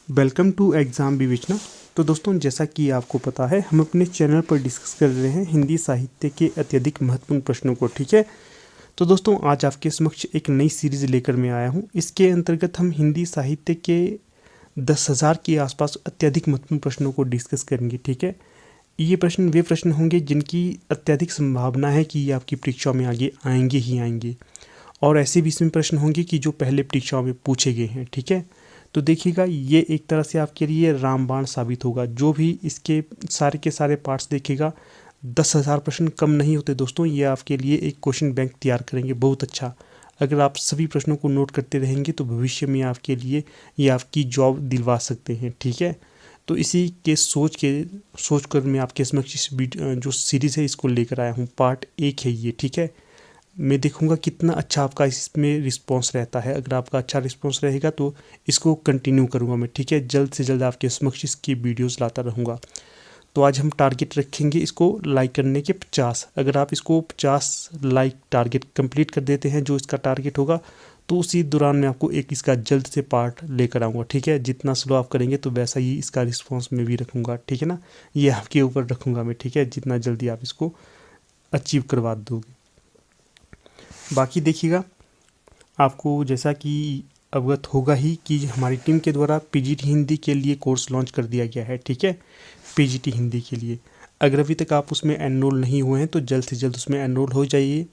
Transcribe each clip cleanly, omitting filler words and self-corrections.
Welcome to exam विवेचना। तो दोस्तों, जैसा कि आपको पता है, हम अपने चैनल पर डिस्कस कर रहे हैं हिंदी साहित्य के अत्यधिक महत्वपूर्ण प्रश्नों को। ठीक है, तो दोस्तों आज आपके समक्ष एक नई सीरीज़ लेकर मैं आया हूं। इसके अंतर्गत हम हिंदी साहित्य के 10,000 के आसपास अत्यधिक महत्वपूर्ण प्रश्नों को डिस्कस करेंगे। ठीक है, ये प्रश्न वे प्रश्न होंगे जिनकी अत्यधिक संभावना है कि ये आपकी परीक्षा में आगे आएंगे ही आएंगे, और ऐसे भी इसमें प्रश्न होंगे कि जो पहले परीक्षाओं में पूछे गए हैं। ठीक है, तो देखिएगा, ये एक तरह से आपके लिए रामबाण साबित होगा। जो भी इसके सारे के सारे पार्ट्स देखेगा, 10,000 प्रश्न कम नहीं होते दोस्तों। ये आपके लिए एक क्वेश्चन बैंक तैयार करेंगे बहुत अच्छा। अगर आप सभी प्रश्नों को नोट करते रहेंगे तो भविष्य में आपके लिए ये आपकी जॉब दिलवा सकते हैं। ठीक है, तो इसी के सोच कर मैं आपके समक्ष इस जो सीरीज़ है इसको लेकर आया हूँ। पार्ट 1 है ये। ठीक है, मैं देखूंगा कितना अच्छा आपका इसमें रिस्पांस रहता है। अगर आपका अच्छा रिस्पांस रहेगा तो इसको कंटिन्यू करूंगा मैं। ठीक है, जल्द से जल्द आपके समक्ष इसकी वीडियोस लाता रहूँगा। तो आज हम टारगेट रखेंगे इसको लाइक करने के 50। अगर आप इसको 50 लाइक टारगेट कंप्लीट कर देते हैं, जो इसका टारगेट होगा, तो उसी दौरान मैं आपको एक इसका जल्द से पार्ट लेकर आऊँगा। ठीक है, जितना स्लो आप करेंगे तो वैसा ही इसका रिस्पॉन्स मैं भी रखूँगा। ठीक है ना, ये आपके ऊपर रखूँगा मैं। ठीक है, जितना जल्दी आप इसको अचीव करवा दोगे। बाकी देखिएगा, आपको जैसा कि अवगत होगा ही कि हमारी टीम के द्वारा पीजीटी हिंदी के लिए कोर्स लॉन्च कर दिया गया है। ठीक है, पीजीटी हिंदी के लिए अगर अभी तक आप उसमें एनरोल नहीं हुए हैं तो जल्द से जल्द उसमें एनरोल हो जाइए।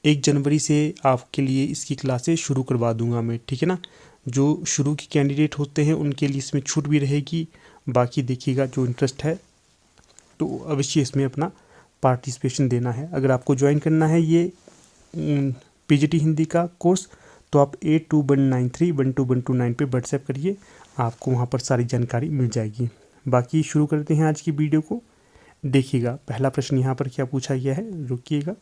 1 जनवरी से आपके लिए इसकी क्लासेस शुरू करवा दूंगा मैं। ठीक है ना, जो शुरू की कैंडिडेट होते हैं उनके लिए इसमें छूट भी रहेगी। बाकी देखिएगा, जो इंटरेस्ट है तो अवश्य इसमें अपना पार्टिसिपेशन देना है। अगर आपको ज्वाइन करना है ये पीजीटी हिंदी का कोर्स, तो आप 8193121229 पे व्हाट्सएप करिए, आपको वहाँ पर सारी जानकारी मिल जाएगी। बाकी शुरू करते हैं आज की वीडियो को। देखिएगा, पहला प्रश्न यहाँ पर क्या पूछा गया है, रुकिएगा।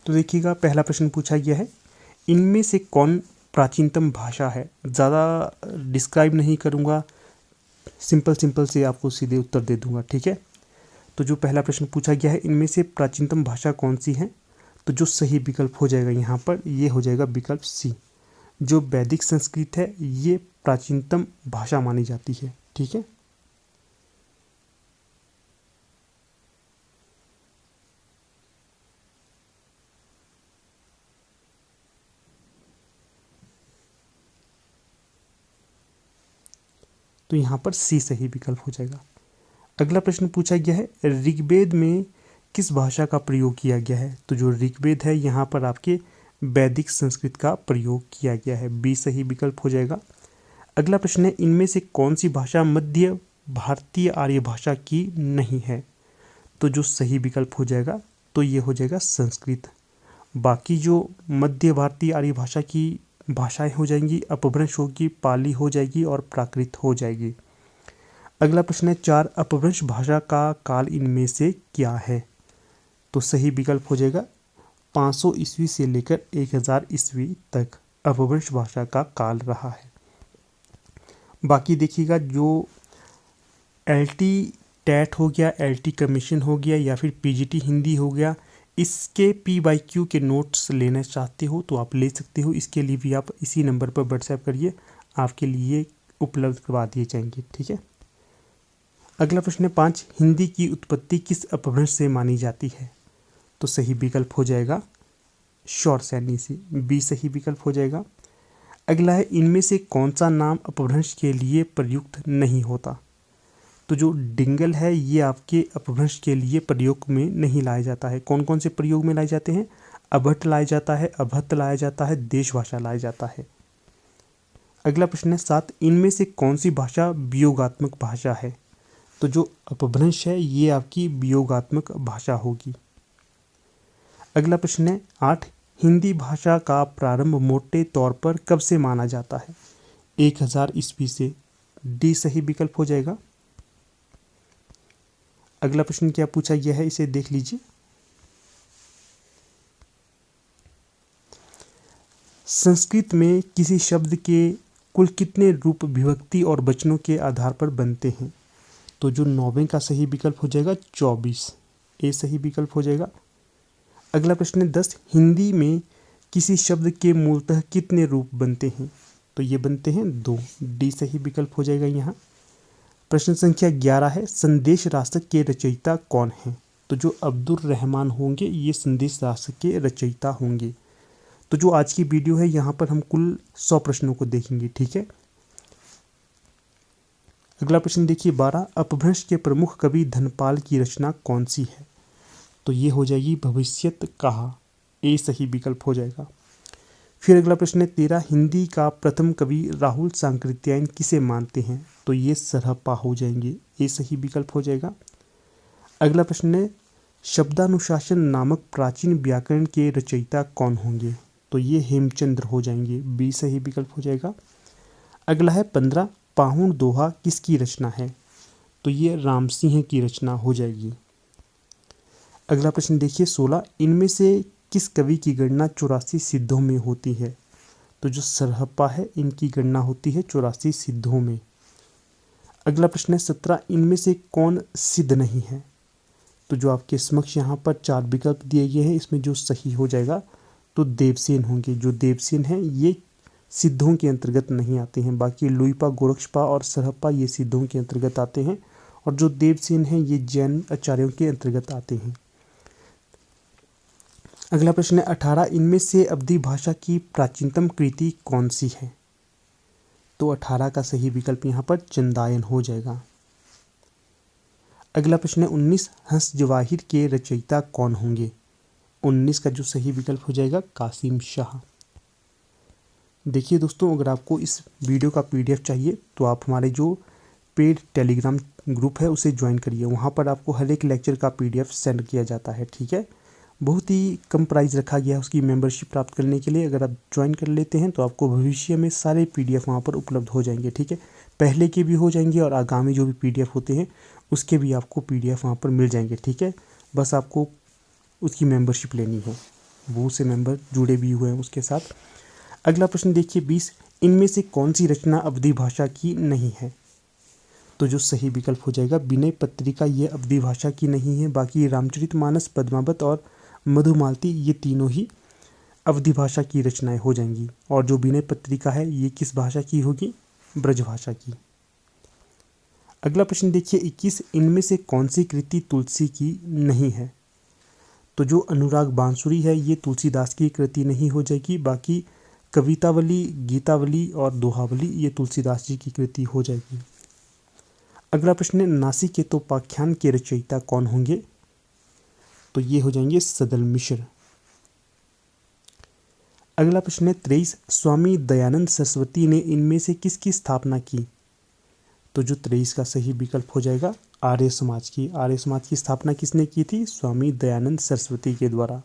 तो देखिएगा, पहला प्रश्न पूछा गया है, इनमें से कौन प्राचीनतम भाषा है। ज़्यादा डिस्क्राइब नहीं करूँगा, सिंपल से आपको सीधे उत्तर दे दूंगा। ठीक है, तो जो पहला प्रश्न पूछा गया है, इनमें से प्राचीनतम भाषा कौन सी है, तो जो सही विकल्प हो जाएगा यहाँ पर ये हो जाएगा विकल्प सी। जो वैदिक संस्कृत है ये प्राचीनतम भाषा मानी जाती है। ठीक है, तो यहाँ पर सी सही विकल्प हो जाएगा। अगला प्रश्न पूछा गया है, ऋग्वेद में किस भाषा का प्रयोग किया गया है, तो जो ऋग्वेद है यहाँ पर आपके वैदिक संस्कृत का प्रयोग किया गया है। बी सही विकल्प हो जाएगा। अगला प्रश्न है, इनमें से कौन सी भाषा मध्य भारतीय आर्य भाषा की नहीं है, तो जो सही विकल्प हो जाएगा तो ये हो जाएगा संस्कृत। बाकी जो मध्य भारतीय आर्य भाषा की भाषाएं हो जाएंगी, अपभ्रंश होगी, पाली हो जाएगी और प्राकृत हो जाएगी। अगला प्रश्न है, 4 अपभ्रंश भाषा का काल इनमें से क्या है, तो सही विकल्प हो जाएगा 500 ईस्वी से लेकर 1000 ईस्वी तक अपभ्रंश भाषा का काल रहा है। बाकी देखिएगा, जो एलटी टैट हो गया, एलटी कमीशन हो गया, या फिर पीजीटी हिंदी हो गया, इसके PYQ के नोट्स लेना चाहते हो तो आप ले सकते हो। इसके लिए भी आप इसी नंबर पर व्हाट्सएप करिए, आपके लिए उपलब्ध करवा दिए जाएंगे। ठीक है, अगला प्रश्न है, 5 हिंदी की उत्पत्ति किस अपभ्रंश से मानी जाती है, तो सही विकल्प हो जाएगा शौरसैनी से। बी सही विकल्प हो जाएगा। अगला है, इनमें से कौन सा नाम अपभ्रंश के लिए प्रयुक्त नहीं होता, तो जो डिंगल है ये आपके अपभ्रंश के लिए प्रयोग में नहीं लाया जाता है। कौन कौन से प्रयोग में लाए जाते हैं, अभट्ट लाया जाता है, अभद्र लाया जाता है, देश भाषा लाया जाता है। अगला प्रश्न है, 7 इनमें से कौन सी भाषा वियोगात्मक भाषा है, तो जो अपभ्रंश है ये आपकी वियोगात्मक भाषा होगी। अगला प्रश्न है, 8 हिंदी भाषा का प्रारंभ मोटे तौर पर कब से माना जाता है, 1000 ईस्वी से। डी सही विकल्प हो जाएगा। अगला प्रश्न क्या पूछा गया है, इसे देख लीजिए। संस्कृत में किसी शब्द के कुल कितने रूप विभक्ति और वचनों के आधार पर बनते हैं? तो जो 9वें का सही विकल्प हो जाएगा 24, ए सही विकल्प हो जाएगा। अगला प्रश्न है 10, हिंदी में किसी शब्द के मूलतः कितने रूप बनते हैं? तो ये बनते हैं 2, डी सही विकल्प हो जाएगा यहाँ। प्रश्न संख्या 11 है, संदेश राष्ट्र के रचयिता कौन है? तो जो अब्दुल रहमान होंगे ये संदेश राष्ट्र के रचयिता होंगे। तो जो आज की वीडियो है यहाँ पर हम कुल 100 प्रश्नों को देखेंगे, ठीक है। अगला प्रश्न देखिए 12, अपभ्रंश के प्रमुख कवि धनपाल की रचना कौन सी है? तो ये हो जाएगी भविष्यत कहा, ए सही विकल्प हो जाएगा। फिर अगला प्रश्न है 13, हिंदी का प्रथम कवि राहुल सांकृत्यायन किसे मानते हैं? तो ये सरहप्पा हो जाएंगे, ए सही विकल्प हो जाएगा। अगला प्रश्न है शब्दानुशासन नामक प्राचीन व्याकरण के रचयिता कौन होंगे? तो ये हेमचंद्र हो जाएंगे, बी सही विकल्प हो जाएगा। अगला है 15, पाहुण दोहा किसकी रचना है? तो ये राम सिंह की रचना हो जाएगी। अगला प्रश्न देखिए 16, इनमें से किस कवि की गणना 84 सिद्धों में होती है? तो जो सरहप्पा है इनकी गणना होती है 84 सिद्धों में। अगला प्रश्न है 17, इनमें से कौन सिद्ध नहीं है? तो जो आपके समक्ष यहाँ पर 4 विकल्प दिए गए हैं इसमें जो सही हो जाएगा तो देवसेन होंगे। जो देवसेन हैं ये सिद्धों के अंतर्गत नहीं आते हैं, बाकी लुइपा, गोरक्षपा और सरहप्पा ये सिद्धों के अंतर्गत आते हैं और जो देवसेन हैं ये जैन आचार्यों के अंतर्गत आते हैं। अगला प्रश्न है 18, इनमें से अवधी भाषा की प्राचीनतम कृति कौन सी है? तो 18 का सही विकल्प यहाँ पर चंदायन हो जाएगा। अगला प्रश्न है 19, हंस जवाहिर के रचयिता कौन होंगे? 19 का जो सही विकल्प हो जाएगा कासिम शाह। देखिए दोस्तों, अगर आपको इस वीडियो का PDF चाहिए तो आप हमारे जो पेड टेलीग्राम ग्रुप है उसे ज्वाइन करिए। वहाँ पर आपको हर एक लेक्चर का PDF सेंड किया जाता है, ठीक है। बहुत ही कम प्राइस रखा गया है उसकी मेंबरशिप प्राप्त करने के लिए। अगर आप ज्वाइन कर लेते हैं तो आपको भविष्य में सारे PDF वहाँ पर उपलब्ध हो जाएंगे, ठीक है। पहले के भी हो जाएंगे और आगामी जो भी PDF होते हैं उसके भी आपको PDF वहाँ पर मिल जाएंगे, ठीक है। बस आपको उसकी मेंबरशिप लेनी है, बहुत से मेंबर जुड़े भी हुए हैं उसके साथ। अगला प्रश्न देखिए 20, इनमें से कौन सी रचना अवधी भाषा की नहीं है? तो जो सही विकल्प हो जाएगा विनय पत्रिका ये अवधी भाषा की नहीं है। बाकी रामचरितमानस, पद्मावत और मधुमालती ये तीनों ही अवधी भाषा की रचनाएं हो जाएंगी। और जो विनय पत्रिका है ये किस भाषा की होगी? ब्रजभाषा की। अगला प्रश्न देखिए 21, इनमें से कौन सी कृति तुलसी की नहीं है? तो जो अनुराग बांसुरी है ये तुलसीदास की कृति नहीं हो जाएगी। बाकी कवितावली, गीतावली और दोहावली ये तुलसीदास जी की कृति हो जाएगी। अगला प्रश्न है नासिकेतोपाख्यान के रचयिता कौन होंगे? तो ये हो जाएंगे सदल मिश्र। अगला प्रश्न है 23, स्वामी दयानंद सरस्वती ने इनमें से किसकी स्थापना की? तो जो 23 का सही विकल्प हो जाएगा आर्य समाज की। आर्य समाज की स्थापना किसने की थी? स्वामी दयानंद सरस्वती के द्वारा।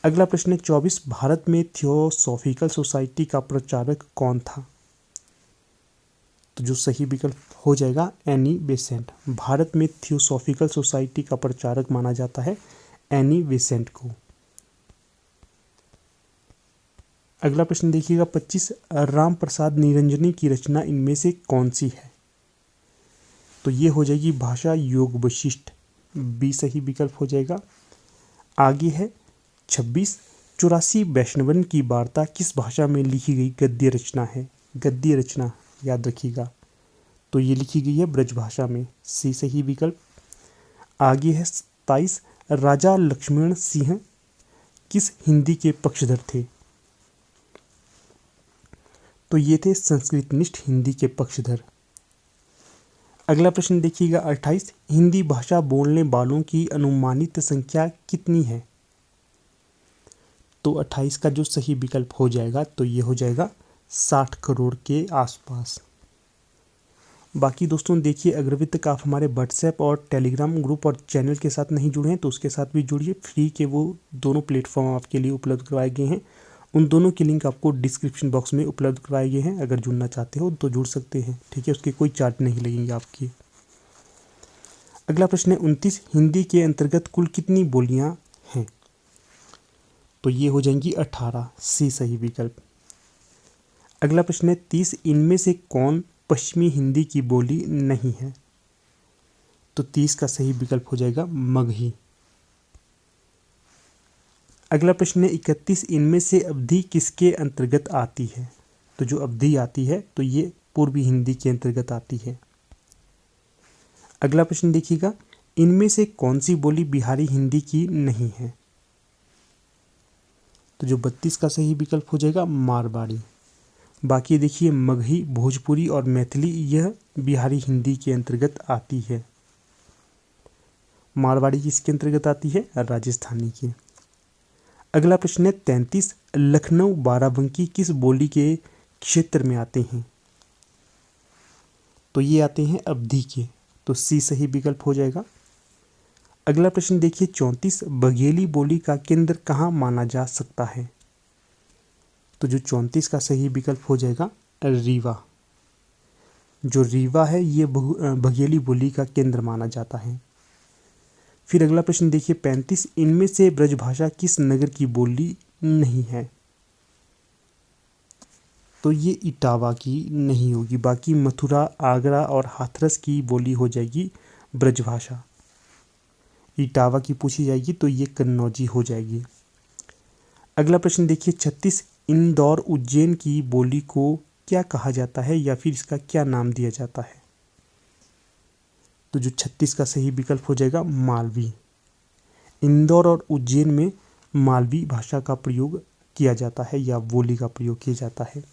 अगला प्रश्न है 24, भारत में थियोसॉफिकल सोसाइटी का प्रचारक कौन था? तो जो सही विकल्प हो जाएगा एनी बेसेंट। भारत में थियोसॉफिकल सोसाइटी का प्रचारक माना जाता है एनी बेसेंट को। अगला प्रश्न देखिएगा 25, राम प्रसाद निरंजनी की रचना इनमें से कौन सी है? तो ये हो जाएगी भाषा योग वशिष्ठ, बी सही विकल्प हो जाएगा। आगे है 26, 84 वैष्णवन की वार्ता किस भाषा में लिखी गई गद्य रचना है? गद्य रचना याद रखिएगा, तो ये लिखी गई है ब्रजभाषा में, सी सही विकल्प। आगे है 27, राजा लक्ष्मण सिंह किस हिंदी के पक्षधर थे? तो ये थे संस्कृतनिष्ठ हिंदी के पक्षधर। अगला प्रश्न देखिएगा 28, हिंदी भाषा बोलने वालों की अनुमानित संख्या कितनी है? तो 28 का जो सही विकल्प हो जाएगा तो ये हो जाएगा 60 करोड़ के आसपास। बाकी दोस्तों देखिए, अगर अभी तक आप हमारे व्हाट्सएप और टेलीग्राम ग्रुप और चैनल के साथ नहीं जुड़े हैं तो उसके साथ भी जुड़िए। फ्री के वो दोनों प्लेटफॉर्म आपके लिए उपलब्ध करवाए गए हैं। उन दोनों के लिंक आपको डिस्क्रिप्शन बॉक्स में उपलब्ध करवाए गए हैं। अगर जुड़ना चाहते हो तो जुड़ सकते हैं, ठीक है। उसके कोई चार्ज नहीं लगेंगे आपकी। अगला प्रश्न है 29, हिंदी के अंतर्गत कुल कितनी बोलियां हैं? तो ये हो जाएंगी 18, सी सही विकल्प। अगला प्रश्न है 30 इनमें से कौन पश्चिमी हिंदी की बोली नहीं है? तो 30 का सही विकल्प हो जाएगा मगही। अगला प्रश्न है 31 इनमें से अवधि किसके अंतर्गत आती है? तो जो अवधि आती है तो ये पूर्वी हिंदी के अंतर्गत आती है। अगला प्रश्न देखिएगा, इनमें से कौन सी बोली बिहारी हिंदी की नहीं है? तो जो 32 का सही विकल्प हो जाएगा मारवाड़ी। बाकी देखिए मगही, भोजपुरी और मैथिली यह बिहारी हिंदी के अंतर्गत आती है। मारवाड़ी किसके अंतर्गत आती है? राजस्थानी के। अगला प्रश्न है 33 लखनऊ बाराबंकी किस बोली के क्षेत्र में आते हैं? तो ये आते हैं अवधी के, तो सी सही विकल्प हो जाएगा। अगला प्रश्न देखिए 34 बघेली बोली का केंद्र कहाँ माना जा सकता है? तो जो 34 का सही विकल्प हो जाएगा रीवा। जो रीवा है ये बघेली बोली का केंद्र माना जाता है। फिर अगला प्रश्न देखिए 35 इनमें से ब्रजभाषा किस नगर की बोली नहीं है? तो ये इटावा की नहीं होगी। बाकी मथुरा, आगरा और हाथरस की बोली हो जाएगी ब्रजभाषा। इटावा की पूछी जाएगी तो ये कन्नौजी हो जाएगी। अगला प्रश्न देखिए 36 इंदौर उज्जैन की बोली को क्या कहा जाता है या फिर इसका क्या नाम दिया जाता है? तो जो 36 का सही विकल्प हो जाएगा मालवी। इंदौर और उज्जैन में मालवी भाषा का प्रयोग किया जाता है या बोली का प्रयोग किया जाता है।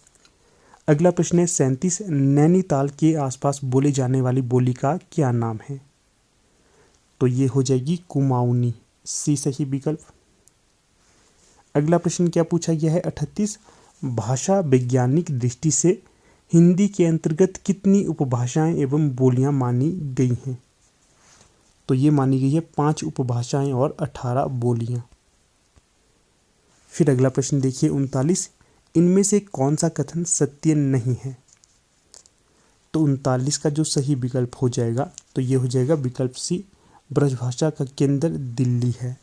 अगला प्रश्न है 37 नैनीताल के आसपास बोले जाने वाली बोली का क्या नाम है? तो ये हो जाएगी कुमाऊनी, सी सही विकल्प। अगला प्रश्न क्या पूछा गया है 38 भाषा वैज्ञानिक दृष्टि से हिंदी के अंतर्गत कितनी उपभाषाएं एवं बोलियां मानी गई हैं? तो ये मानी गई है 5 उपभाषाएं और 18 बोलियां। फिर अगला प्रश्न देखिए 39 इनमें से कौन सा कथन सत्य नहीं है? तो 39 का जो सही विकल्प हो जाएगा तो ये हो जाएगा विकल्प सी, ब्रजभाषा का केंद्र दिल्ली है,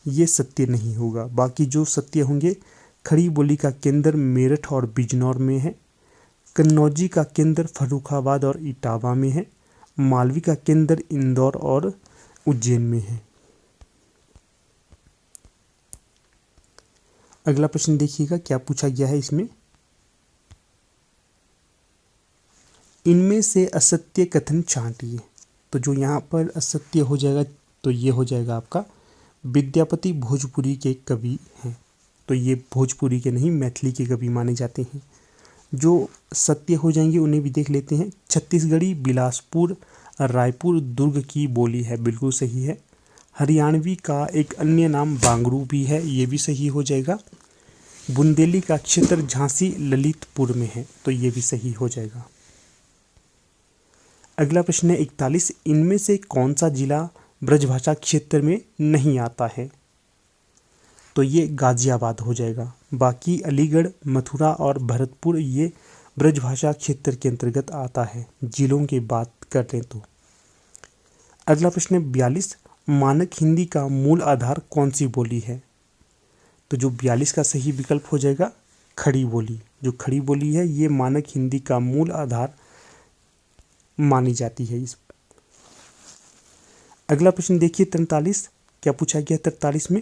ये सत्य नहीं होगा। बाकी जो सत्य होंगे, खड़ी बोली का केंद्र मेरठ और बिजनौर में है, कन्नौजी का केंद्र फर्रुखाबाद और इटावा में है, मालवी का केंद्र इंदौर और उज्जैन में है। अगला प्रश्न देखिएगा क्या पूछा गया है इसमें, इनमें से असत्य कथन छांटिए। तो जो यहाँ पर असत्य हो जाएगा तो ये हो जाएगा आपका विद्यापति भोजपुरी के कवि हैं, तो ये भोजपुरी के नहीं मैथिली के कवि माने जाते हैं। जो सत्य हो जाएंगे उन्हें भी देख लेते हैं। छत्तीसगढ़ी बिलासपुर रायपुर दुर्ग की बोली है, बिल्कुल सही है। हरियाणवी का एक अन्य नाम बांगरू भी है, ये भी सही हो जाएगा। बुंदेली का क्षेत्र झांसी ललितपुर में है, तो ये भी सही हो जाएगा। अगला प्रश्न है 41 इनमें से कौन सा जिला ब्रजभाषा क्षेत्र में नहीं आता है? तो ये गाजियाबाद हो जाएगा। बाकी अलीगढ़, मथुरा और भरतपुर ये ब्रजभाषा क्षेत्र के अंतर्गत आता है, जिलों की बात कर लें तो। अगला प्रश्न है 42 मानक हिंदी का मूल आधार कौन सी बोली है? तो जो 42 का सही विकल्प हो जाएगा खड़ी बोली। जो खड़ी बोली है ये मानक हिंदी का मूल आधार मानी जाती है। इस अगला प्रश्न देखिए 43 क्या पूछा गया 43 में,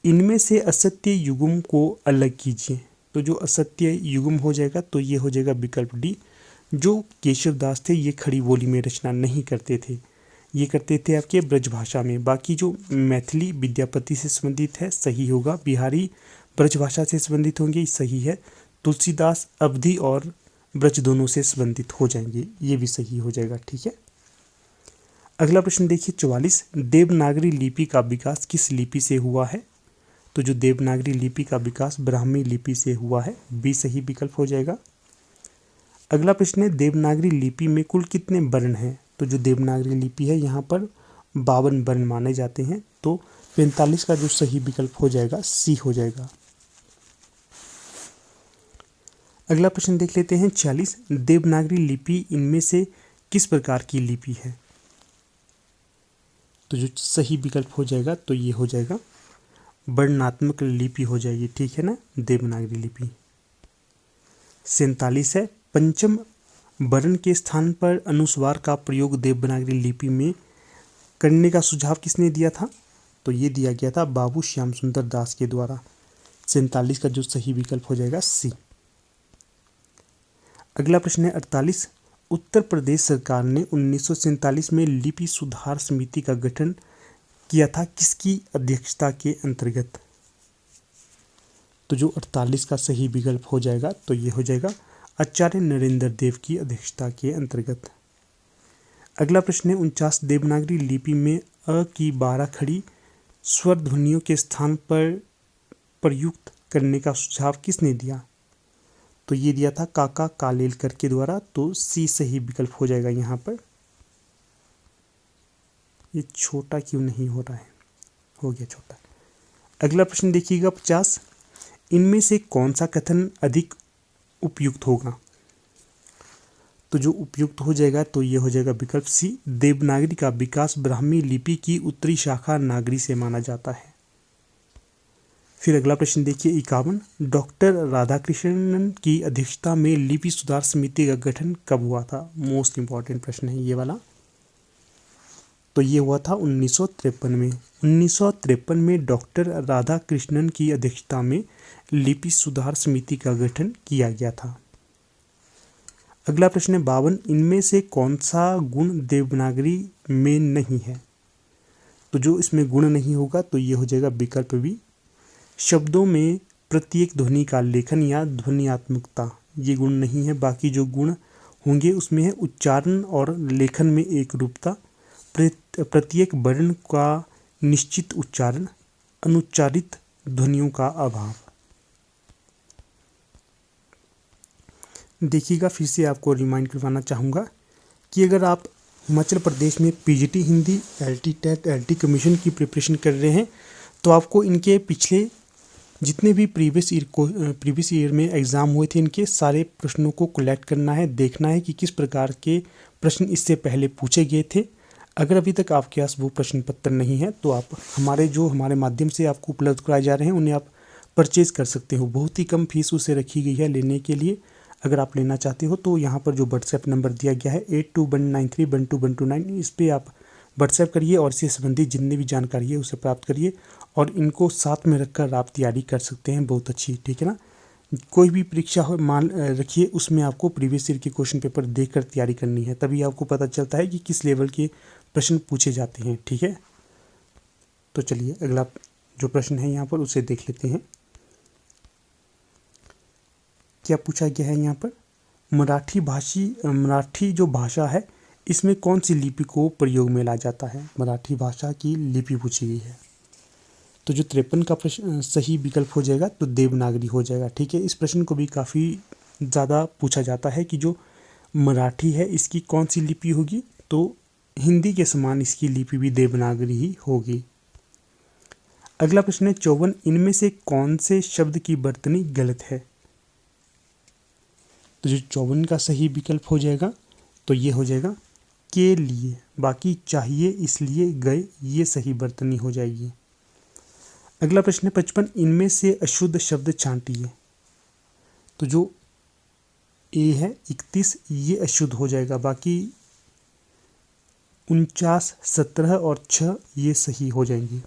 इनमें से असत्य युग्म को अलग कीजिए। तो जो असत्य युग्म हो जाएगा तो ये हो जाएगा विकल्प डी। जो केशवदास थे ये खड़ी बोली में रचना नहीं करते थे, ये करते थे आपके ब्रजभाषा में। बाकी जो मैथिली विद्यापति से संबंधित है सही होगा, बिहारी ब्रजभाषा से संबंधित होंगे सही है, तुलसीदास अवधी और ब्रज दोनों से संबंधित हो जाएंगे, ये भी सही हो जाएगा। ठीक है। अगला प्रश्न देखिए 44 देवनागरी लिपि का विकास किस लिपि से हुआ है? तो जो देवनागरी लिपि का विकास ब्राह्मी लिपि से हुआ है, बी सही विकल्प हो जाएगा। अगला प्रश्न है देवनागरी लिपि में कुल कितने वर्ण हैं? तो जो देवनागरी लिपि है यहाँ पर 52 वर्ण माने जाते हैं, तो 45 का जो सही विकल्प हो जाएगा सी हो जाएगा। अगला प्रश्न देख लेते हैं 46 देवनागरी लिपि इनमें से किस प्रकार की लिपि है? तो जो सही विकल्प हो जाएगा तो ये हो जाएगा वर्णनात्मक लिपि हो जाएगी। ठीक है ना, देवनागरी लिपि। 47 है। पंचम वर्ण के स्थान पर अनुस्वार का प्रयोग देवनागरी लिपि में करने का सुझाव किसने दिया था? तो ये दिया गया था बाबू श्याम सुंदर दास के द्वारा। 47 का जो सही विकल्प हो जाएगा सी। अगला प्रश्न है 48। उत्तर प्रदेश सरकार ने 1947 में लिपि सुधार समिति का गठन किया था, किसकी अध्यक्षता के अंतर्गत? तो जो 48 का सही विकल्प हो जाएगा तो ये हो जाएगा आचार्य नरेंद्र देव की अध्यक्षता के अंतर्गत। अगला प्रश्न है 49। देवनागरी लिपि में अ की 12 खड़ी स्वर ध्वनियों के स्थान पर प्रयुक्त करने का सुझाव किसने दिया? तो ये दिया था काका कालेलकर के द्वारा। तो सी सही विकल्प हो जाएगा यहाँ पर। ये छोटा क्यों नहीं हो रहा है? हो गया छोटा। अगला प्रश्न देखिएगा 50। इनमें से कौन सा कथन अधिक उपयुक्त होगा? तो जो उपयुक्त हो जाएगा तो ये हो जाएगा विकल्प सी। देवनागरी का विकास ब्राह्मी लिपि की उत्तरी शाखा नागरी से माना जाता है। फिर अगला प्रश्न देखिए 51। डॉक्टर राधाकृष्णन की अध्यक्षता में लिपि सुधार समिति का गठन कब हुआ था? मोस्ट इंपॉर्टेंट प्रश्न है ये वाला। तो ये हुआ था 1953 में। 1953 में डॉक्टर राधाकृष्णन की अध्यक्षता में लिपि सुधार समिति का गठन किया गया था। अगला प्रश्न है 52। इनमें से कौन सा गुण देवनागरी में नहीं है? तो जो इसमें गुण नहीं होगा तो ये हो जाएगा विकल्प बी। शब्दों में प्रत्येक ध्वनि का लेखन या ध्वनियात्मकता, ये गुण नहीं है। बाकी जो गुण होंगे उसमें है उच्चारण और लेखन में एक रूपता, प्रत्येक वर्ण का निश्चित उच्चारण, अनुच्चारित ध्वनियों का अभाव। देखिएगा, फिर से आपको रिमाइंड करवाना चाहूँगा कि अगर आप हिमाचल प्रदेश में PGT Hindi, LT TET, LT commission की प्रिपरेशन कर रहे हैं तो आपको इनके पिछले जितने भी प्रीवियस ईयर में एग्ज़ाम हुए थे इनके सारे प्रश्नों को कलेक्ट करना है, देखना है कि किस प्रकार के प्रश्न इससे पहले पूछे गए थे। अगर अभी तक आपके पास वो प्रश्न पत्र नहीं है तो आप हमारे माध्यम से आपको उपलब्ध कराए जा रहे हैं उन्हें आप परचेज़ कर सकते हो। बहुत ही कम फीस उससे रखी गई है लेने के लिए। अगर आप लेना चाहते हो तो यहाँ पर जो व्हाट्सएप नंबर दिया गया है 8219312129, इस पर आप व्हाट्सएप करिए और इससे संबंधित जितनी भी जानकारी है उसे प्राप्त करिए और इनको साथ में रखकर आप तैयारी कर सकते हैं बहुत अच्छी, ठीक है ना। कोई भी परीक्षा हो मान रखिए उसमें आपको प्रीवियस ईयर के क्वेश्चन पेपर देखकर तैयारी करनी है, तभी आपको पता चलता है कि किस लेवल के प्रश्न पूछे जाते हैं, ठीक है। तो चलिए अगला जो प्रश्न है यहाँ पर उसे देख लेते हैं। क्या पूछा गया है यहाँ पर? मराठी जो भाषा है इसमें कौन सी लिपि को प्रयोग में लाया जाता है? मराठी भाषा की लिपि पूछी गई है। तो जो 53 का प्रश्न सही विकल्प हो जाएगा तो देवनागरी हो जाएगा, ठीक है। इस प्रश्न को भी काफ़ी ज़्यादा पूछा जाता है कि जो मराठी है इसकी कौन सी लिपि होगी? तो हिंदी के समान इसकी लिपि भी देवनागरी ही होगी। अगला प्रश्न है 54। इनमें से कौन से शब्द की वर्तनी गलत है? तो जो 54 का सही विकल्प हो जाएगा तो ये हो जाएगा के लिए, बाकी चाहिए, इसलिए, गए, ये सही वर्तनी हो जाएगी। अगला प्रश्न है 55। इनमें से अशुद्ध शब्द छांटिए। तो जो ए है 31 ये अशुद्ध हो जाएगा, बाकी 49, 17 और 6 ये सही हो जाएंगे।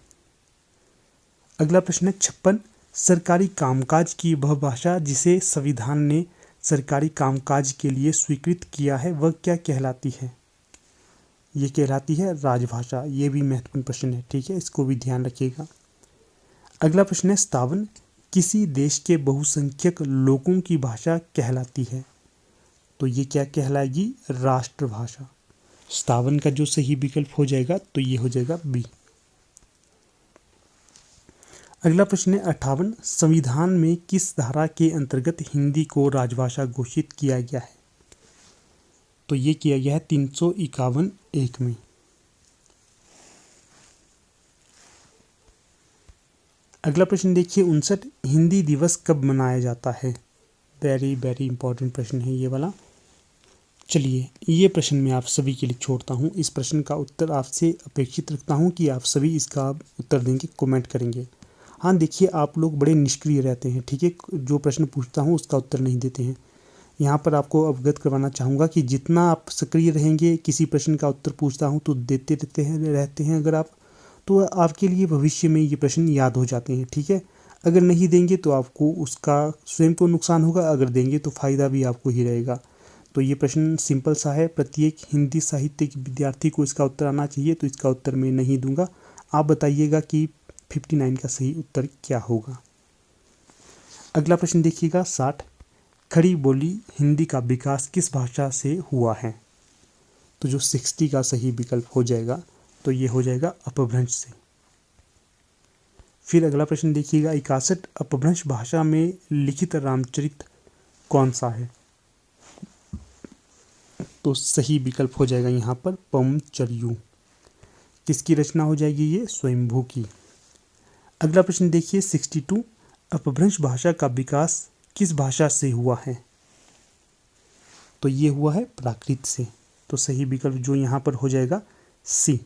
अगला प्रश्न है 56। सरकारी कामकाज की वह भाषा जिसे संविधान ने सरकारी कामकाज के लिए स्वीकृत किया है वह क्या कहलाती है? ये कहलाती है राजभाषा। ये भी महत्वपूर्ण प्रश्न है, ठीक है, इसको भी ध्यान रखिएगा। अगला प्रश्न है 57। किसी देश के बहुसंख्यक लोगों की भाषा कहलाती है? तो ये क्या कहलाएगी? राष्ट्रभाषा। 57 का जो सही विकल्प हो जाएगा तो ये हो जाएगा बी। अगला प्रश्न है 58। संविधान में किस धारा के अंतर्गत हिंदी को राजभाषा घोषित किया गया है? तो ये किया गया है 351(1) में। अगला प्रश्न देखिए 59। हिंदी दिवस कब मनाया जाता है? वेरी वेरी इंपॉर्टेंट प्रश्न है ये वाला। चलिए ये प्रश्न मैं आप सभी के लिए छोड़ता हूँ। इस प्रश्न का उत्तर आपसे अपेक्षित रखता हूँ कि आप सभी इसका उत्तर देंगे, कमेंट करेंगे। हाँ देखिए, आप लोग बड़े निष्क्रिय रहते हैं, ठीक है, जो प्रश्न पूछता हूँ उसका उत्तर नहीं देते हैं। यहाँ पर आपको अवगत करवाना चाहूँगा कि जितना आप सक्रिय रहेंगे, किसी प्रश्न का उत्तर पूछता हूँ तो देते रहते हैं अगर आप, तो आपके लिए भविष्य में ये प्रश्न याद हो जाते हैं, ठीक है। अगर नहीं देंगे तो आपको उसका स्वयं को नुकसान होगा, अगर देंगे तो फ़ायदा भी आपको ही रहेगा। तो ये प्रश्न सिंपल सा है, प्रत्येक हिंदी साहित्य के विद्यार्थी को इसका उत्तर आना चाहिए, तो इसका उत्तर मैं नहीं दूंगा। आप बताइएगा कि 59 का सही उत्तर क्या होगा। अगला प्रश्न देखिएगा 60, खड़ी बोली हिंदी का विकास किस भाषा से हुआ है? तो जो 60 का सही विकल्प हो जाएगा तो ये हो जाएगा अपभ्रंश से। फिर अगला प्रश्न देखिएगा 61, अपभ्रंश भाषा में लिखित रामचरित कौन सा है? तो सही विकल्प हो जाएगा यहाँ पर पमचर्यू। किसकी रचना हो जाएगी? ये स्वयंभू की। अगला प्रश्न देखिए 62, अपभ्रंश भाषा का विकास किस भाषा से हुआ है? तो ये हुआ है प्राकृत से। तो सही विकल्प जो यहाँ पर हो जाएगा सी।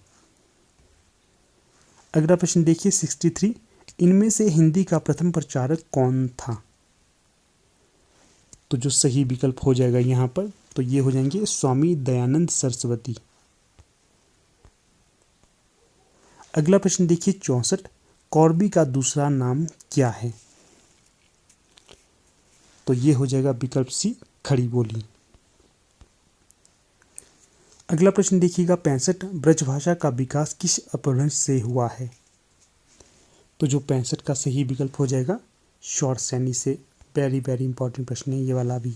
अगला प्रश्न देखिए 63, इनमें से हिंदी का प्रथम प्रचारक कौन था? तो जो सही विकल्प हो जाएगा यहाँ पर तो ये हो जाएंगे स्वामी दयानंद सरस्वती। अगला प्रश्न देखिए 64, कौरवी का दूसरा नाम क्या है? तो ये हो जाएगा विकल्प सी, खड़ी बोली। अगला प्रश्न देखिएगा 65, ब्रजभाषा का विकास किस अपभ्रंश से हुआ है? तो जो 65 का सही विकल्प हो जाएगा शौर सैनी से। वेरी वेरी इंपॉर्टेंट प्रश्न है ये वाला भी।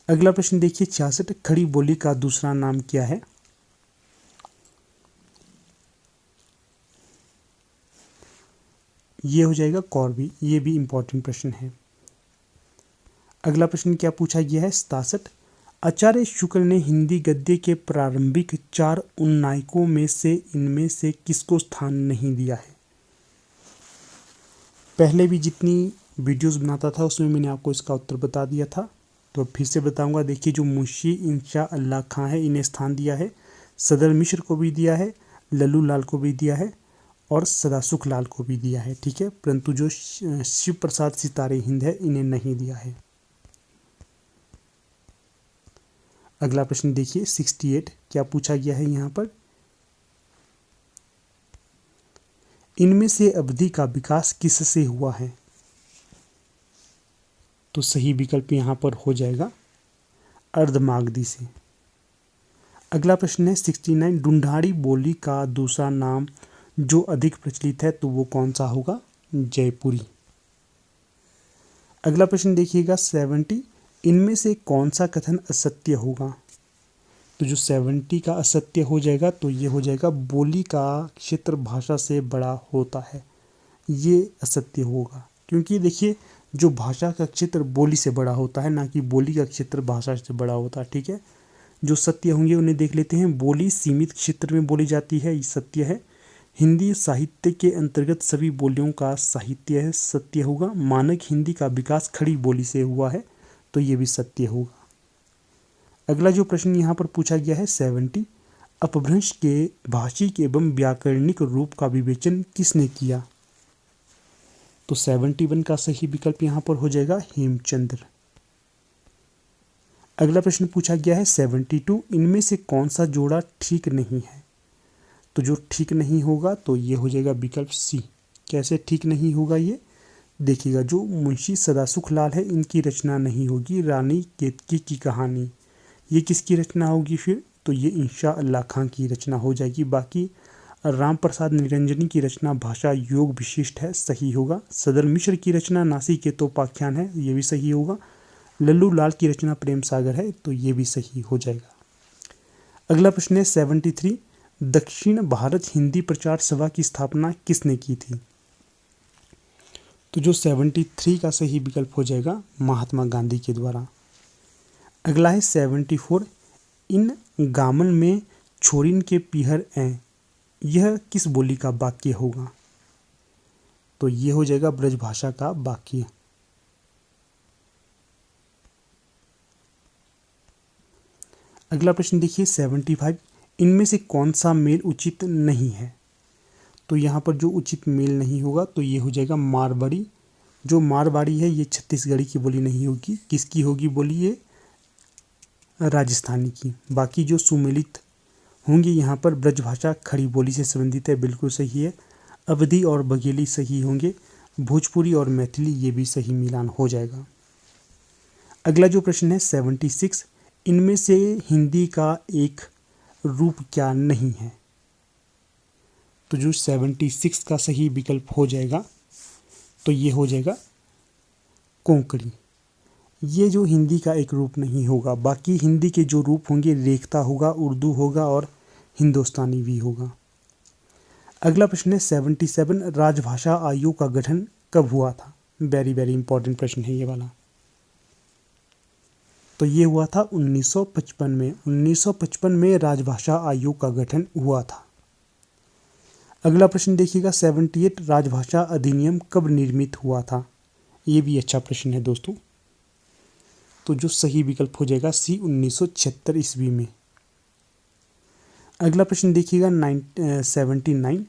अगला प्रश्न देखिए 66, खड़ी बोली का दूसरा नाम क्या है? ये हो जाएगा कौरवी। ये भी इंपॉर्टेंट प्रश्न है। अगला प्रश्न क्या पूछा गया है 67, आचार्य शुक्ल ने हिंदी गद्य के प्रारंभिक 4 उन्नायकों में से इनमें से किसको स्थान नहीं दिया है? पहले भी जितनी वीडियोस बनाता था उसमें मैंने आपको इसका उत्तर बता दिया था, तो फिर से बताऊंगा। देखिए जो मुंशी इंशा अल्लाह खां है इन्हें स्थान दिया है, सदर मिश्र को भी दिया है, लल्लू लाल को भी दिया है और सदासुख लाल को भी दिया है, ठीक है। परंतु जो शिव प्रसाद सितारे हिंद है इन्हें नहीं दिया है। अगला प्रश्न देखिए 68, क्या पूछा गया है यहाँ पर, इनमें से अवधि का विकास किससे हुआ है? तो सही विकल्प यहाँ पर हो जाएगा अर्धमागधी से। अगला प्रश्न है 69, ढूंढाड़ी बोली का दूसरा नाम जो अधिक प्रचलित है तो वो कौन सा होगा? जयपुरी। अगला प्रश्न देखिएगा 70, इनमें से कौन सा कथन असत्य होगा? तो जो 70 का असत्य हो जाएगा तो ये हो जाएगा बोली का क्षेत्र भाषा से बड़ा होता है। ये असत्य होगा, क्योंकि देखिए जो भाषा का क्षेत्र बोली से बड़ा होता है, ना कि बोली का क्षेत्र भाषा से बड़ा होता है, ठीक है। जो सत्य होंगे उन्हें देख लेते हैं। बोली सीमित क्षेत्र में बोली जाती है, ये सत्य है। हिंदी साहित्य के अंतर्गत सभी बोलियों का साहित्य है, सत्य होगा। मानक हिंदी का विकास खड़ी बोली से हुआ है, तो ये भी सत्य होगा। अगला जो प्रश्न यहाँ पर पूछा गया है 70, अपभ्रंश के भाषिक एवं व्याकरणिक रूप का विवेचन किसने किया? तो 71 का सही विकल्प यहाँ पर हो जाएगा हेमचंद्र। अगला प्रश्न पूछा गया है 72, इनमें से कौन सा जोड़ा ठीक नहीं है? तो जो ठीक नहीं होगा तो ये हो जाएगा विकल्प सी। कैसे ठीक नहीं होगा ये देखिएगा, जो मुंशी सदासुख लाल है इनकी रचना नहीं होगी। रानी केतकी की कहानी, ये किसकी रचना होगी फिर? तो ये इंशा अल्लाह खां की रचना हो जाएगी। बाकी राम प्रसाद निरंजनी की रचना भाषा योग विशिष्ट है, सही होगा। सदर मिश्र की रचना नासिकेतोपाख्यान है, ये भी सही होगा। लल्लू लाल की रचना प्रेम सागर है, तो ये भी सही हो जाएगा। अगला प्रश्न है 73, दक्षिण भारत हिंदी प्रचार सभा की स्थापना किसने की थी? तो जो 73 का सही विकल्प हो जाएगा महात्मा गांधी के द्वारा। अगला है 74, इन गामन में छोरिन के पीहर ऐं, यह किस बोली का वाक्य होगा? तो ये हो जाएगा ब्रजभाषा का वाक्य। अगला प्रश्न देखिए 75, इनमें से कौन सा मेल उचित नहीं है? तो यहाँ पर जो उचित मेल नहीं होगा तो ये हो जाएगा मारवाड़ी जो मारवाड़ी है ये छत्तीसगढ़ी की बोली नहीं होगी, किसकी होगी बोली, ये राजस्थानी की। बाकी जो सुमेलित होंगी यहाँ पर ब्रजभाषा खड़ी बोली से संबंधित है, बिल्कुल सही है। अवधी और बघेली सही होंगे। भोजपुरी और मैथिली ये भी सही मिलान हो जाएगा। अगला जो प्रश्न है 76, इनमें से हिंदी का एक रूप क्या नहीं है। तो जो 76 का सही विकल्प हो जाएगा तो ये हो जाएगा कोंकणी। ये जो हिंदी का एक रूप नहीं होगा। बाकी हिंदी के जो रूप होंगे रेखता होगा, उर्दू होगा और हिंदुस्तानी भी होगा। अगला प्रश्न है 77, राजभाषा आयोग का गठन कब हुआ था। वेरी वेरी इंपॉर्टेंट प्रश्न है ये वाला। तो ये हुआ था 1955 में। 1955 में राजभाषा आयोग का गठन हुआ था। अगला प्रश्न देखिएगा 78, राजभाषा अधिनियम कब निर्मित हुआ था। ये भी अच्छा प्रश्न है दोस्तों। तो जो सही विकल्प हो जाएगा सी 1976 ईस्वी में। अगला प्रश्न देखिएगा 79,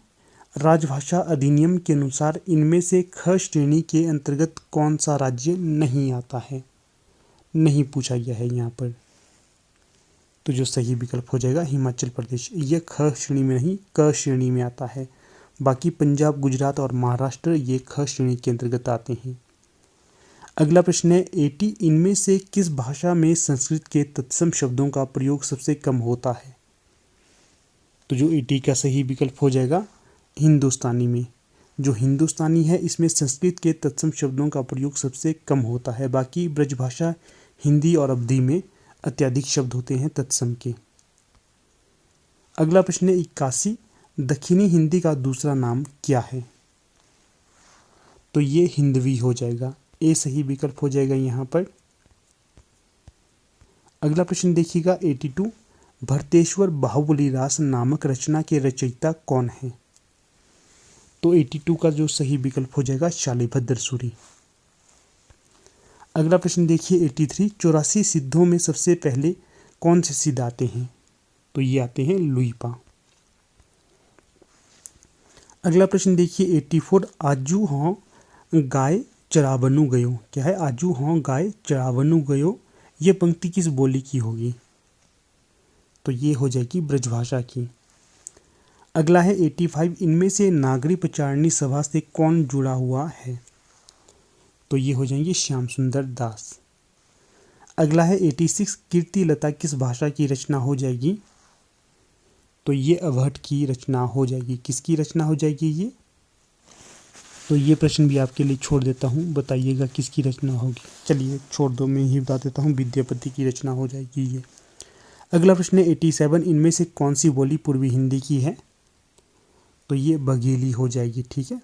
राजभाषा अधिनियम के अनुसार इनमें से ख श्रेणी के अंतर्गत कौन सा राज्य नहीं आता है। नहीं पूछा गया है यहाँ पर। तो जो सही विकल्प हो जाएगा हिमाचल प्रदेश। ये ख श्रेणी में नहीं क श्रेणी में आता है। बाकी पंजाब, गुजरात और महाराष्ट्र ये ख श्रेणी के अंतर्गत आते हैं। अगला प्रश्न है 80, इनमें से किस भाषा में संस्कृत के तत्सम शब्दों का प्रयोग सबसे कम होता है। तो जो 80 का सही विकल्प हो जाएगा हिंदुस्तानी में। जो हिंदुस्तानी है इसमें संस्कृत के तत्सम शब्दों का प्रयोग सबसे कम होता है। बाकी ब्रजभाषा, हिंदी और अवधी में अत्यधिक शब्द होते हैं तत्सम के। अगला प्रश्न है 81, दक्षिणी हिंदी का दूसरा नाम क्या है। तो ये हिंदवी हो जाएगा। ए सही विकल्प हो जाएगा यहाँ पर। अगला प्रश्न देखिएगा 82, भरतेश्वर बाहुबली रास नामक रचना के रचयिता कौन है। तो 82 का जो सही विकल्प हो जाएगा शालिभद्र सूरी। अगला प्रश्न देखिए 83, 84 सिद्धों में सबसे पहले कौन से सिद्ध आते हैं। तो ये आते हैं लुइपा। अगला प्रश्न देखिए 84, आजू हों गाय चरावनु गयो। क्या है, आजू हों गाय चरावनु गयो। ये पंक्ति किस बोली की होगी। तो ये हो जाएगी ब्रजभाषा की। अगला है 85, इनमें से नागरी प्रचारणी सभा से कौन जुड़ा हुआ है। तो ये हो जाएंगे श्याम सुंदर दास। अगला है 86, कीर्ति लता किस भाषा की रचना हो जाएगी। तो ये अवहट की रचना हो जाएगी। किसकी रचना हो जाएगी ये। तो ये प्रश्न भी आपके लिए छोड़ देता हूँ, बताइएगा किसकी रचना होगी। चलिए छोड़ दो, मैं ही बता देता हूँ, विद्यापति की रचना हो जाएगी ये। अगला प्रश्न है 87, इनमें से कौन सी बोली पूर्वी हिंदी की है। तो ये बघेली हो जाएगी। ठीक है,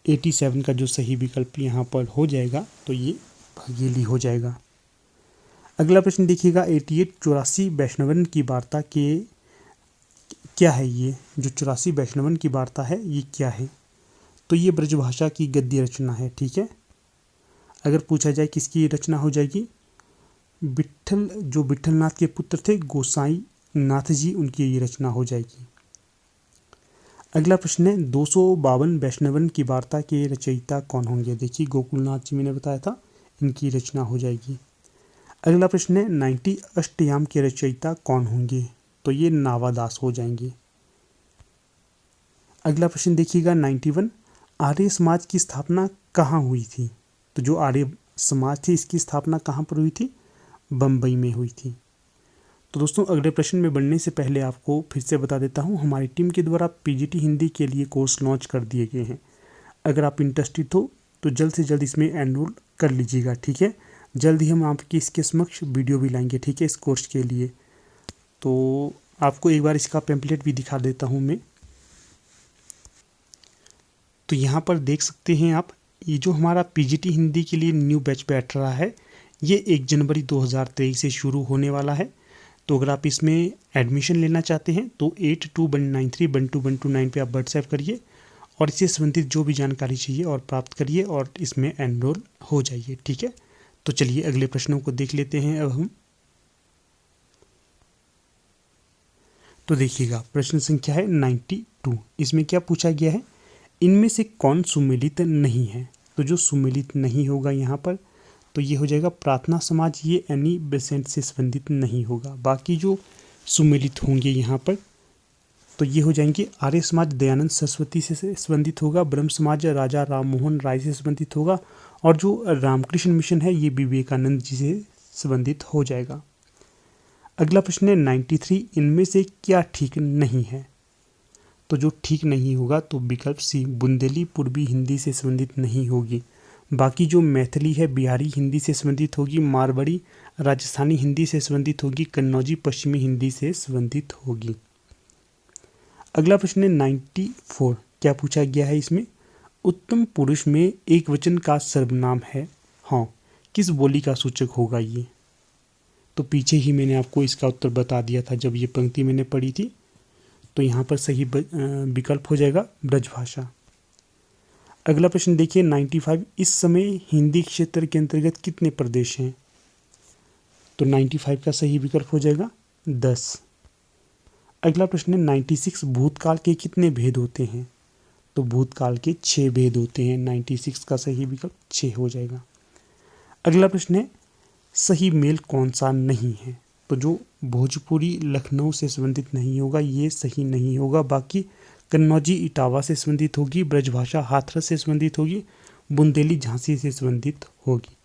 87 का जो सही विकल्प यहाँ पर हो जाएगा तो ये बघेली हो जाएगा। अगला प्रश्न देखिएगा 88, 84 वैष्णवन की वार्ता के क्या है। ये जो 84 वैष्णवन की वार्ता है ये क्या है। तो ये ब्रजभाषा की गद्य रचना है। ठीक है, अगर पूछा जाए किसकी रचना हो जाएगी, विट्ठलनाथ के पुत्र थे गोसाई नाथ जी, उनकी ये रचना हो जाएगी। अगला प्रश्न है 252 वैष्णवन की वार्ता के रचयिता कौन होंगे। देखिए गोकुलनाथ जी मैंने बताया था, इनकी रचना हो जाएगी। अगला प्रश्न है 90 अष्टयाम के रचयिता कौन होंगे। तो ये नावादास हो जाएंगे। अगला प्रश्न देखिएगा 91, आर्य समाज की स्थापना कहाँ हुई थी। तो जो आर्य समाज थी इसकी स्थापना कहाँ पर हुई थी, बम्बई में हुई थी। तो दोस्तों अगले प्रश्न में बढ़ने से पहले आपको फिर से बता देता हूँ, हमारी टीम के द्वारा पीजीटी हिंदी के लिए कोर्स लॉन्च कर दिए गए हैं। अगर आप इंटरेस्टेड हो तो जल्द से जल्द इसमें एनरोल कर लीजिएगा। ठीक है, जल्द ही हम आपकी इसके समक्ष वीडियो भी लाएंगे। ठीक है, इस कोर्स के लिए। तो आपको एक बार इसका पैम्पलेट भी दिखा देता हूँ मैं। तो यहाँ पर देख सकते हैं आप, ये जो हमारा पीजीटी हिंदी के लिए न्यू बैच बैठ रहा है ये 1 जनवरी 2023 से शुरू होने वाला है। तो अगर आप इसमें एडमिशन लेना चाहते हैं तो 8219312129 पे आप व्हाट्सएप करिए और इससे संबंधित जो भी जानकारी चाहिए और प्राप्त करिए और इसमें एनरोल हो जाइए। ठीक है, तो चलिए अगले प्रश्नों को देख लेते हैं अब हम। तो देखिएगा प्रश्न संख्या है 92। इसमें क्या पूछा गया है, इनमें से कौन सुमेलित नहीं है। तो जो सुमेलित नहीं होगा यहाँ पर तो ये हो जाएगा प्रार्थना समाज, ये एनी बेसेंट से संबंधित नहीं होगा। बाकी जो सुमेलित होंगे यहाँ पर तो ये हो जाएंगे आर्य समाज दयानंद सरस्वती से संबंधित होगा, ब्रह्म समाज राजा राम मोहन राय से संबंधित होगा, और जो रामकृष्ण मिशन है ये विवेकानंद जी से संबंधित हो जाएगा। अगला प्रश्न है 93, इनमें से क्या ठीक नहीं है? तो जो ठीक नहीं होगा तो विकल्प सी बुंदेली पूर्वी हिंदी से संबंधित नहीं होगी। बाकी जो मैथिली है बिहारी हिंदी से संबंधित होगी, मारवाड़ी राजस्थानी हिंदी से संबंधित होगी, कन्नौजी पश्चिमी हिंदी से संबंधित होगी। अगला प्रश्न है 94, क्या पूछा गया है इसमें? उत्तम पुरुष में एक वचन का सर्वनाम है, हाँ, किस बोली का सूचक होगा ये? तो पीछे ही मैंने आपको इसका उत्तर बता दिया था जब ये पंक्ति मैंने पढ़ी थी। तो यहाँ पर सही विकल्प हो जाएगा ब्रजभाषा। अगला प्रश्न देखिए 95, इस समय हिंदी क्षेत्र के अंतर्गत कितने प्रदेश हैं? तो 95 का सही विकल्प हो जाएगा 10। अगला प्रश्न है 96, भूतकाल के कितने भेद होते हैं? तो भूतकाल के 6 भेद होते हैं। 96 का सही विकल्प 6 हो जाएगा। अगला प्रश्न है सही मेल कौन सा नहीं है? तो जो भोजपुरी लखनऊ से संबंधित नहीं होगा ये सही नहीं होगा। बाकी कन्नौजी इटावा से संबंधित होगी, ब्रजभाषा हाथरस से संबंधित होगी, बुंदेली झांसी से संबंधित होगी।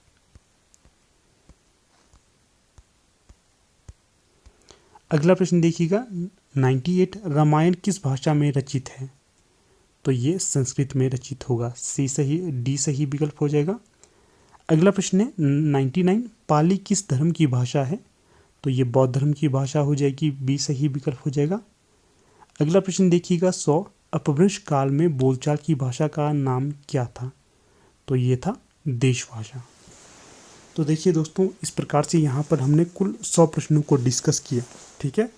अगला प्रश्न देखिएगा 98, रामायण किस भाषा में रचित है? तो ये संस्कृत में रचित होगा। सी सही, डी सही विकल्प हो जाएगा। अगला प्रश्न है 99, पाली किस धर्म की भाषा है? तो ये बौद्ध धर्म की भाषा हो जाएगी। बी सही विकल्प हो जाएगा। अगला प्रश्न देखिएगा 100, अपभ्रंश काल में बोलचाल की भाषा का नाम क्या था? तो ये था देश भाषा। तो देखिए दोस्तों, इस प्रकार से यहाँ पर हमने कुल 100 प्रश्नों को डिस्कस किया। ठीक है।